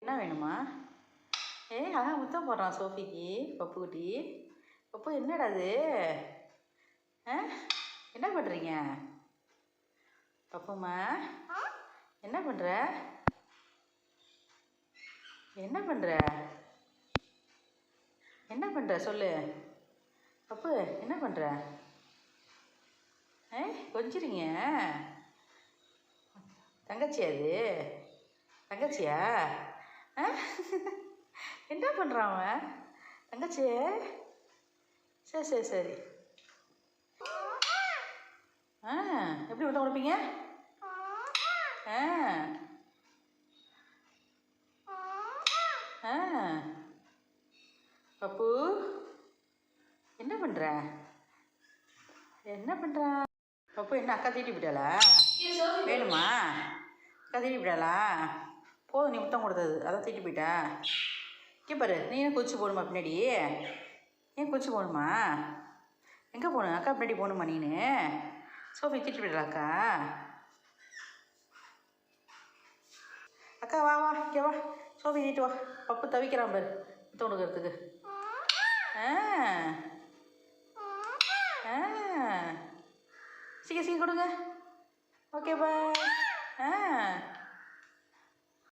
என்ன வேணுமா? அழகா முத்தம் போடுறான் சோஃபிக்கு பப்பு குட்டி. பப்பு என்னடா அது? என்ன பண்ணுறீங்க பப்புமா? என்ன பண்ணுற? என்ன பண்ணுற? என்ன பண்ணுற சொல்லு பப்பு. என்ன பண்ணுற? கொஞ்சிறீங்க தங்கச்சியா அது? தங்கச்சியா? என்ன பண்ணுறான் அவன்? தங்கச்சி? சரி சரி சரி. எப்படி விட்ட கொடுப்பீங்க? பப்பு என்ன பண்ணுற? என்ன பண்ணுறா பப்பு? என்ன அக்கா தீட்டி விட்டாளா? வேணுமா? அக்கா தீட்டி விட்டாளா? போதும் நீ முத்தம் கொடுத்தது, அதான் தீட்டி போயிட்டா. பாரு, நீ ஏன் கொச்சு போகணுமா பின்னாடி? ஏன் கொச்சு போகணுமா? எங்கே போகணும்? அக்கா பின்னாடி போகணுமா நீனு? சோஃபி தீட்டி விடலா அக்கா? அக்கா வா வா இங்கே வா, சோஃபி தீட்டு வா. பப்பு தவிக்கிறான் பாரு முத்தம் கொடுக்கறதுக்கு. சீக்கிரம் சீக்கிரம் கொடுங்க. Okay bye.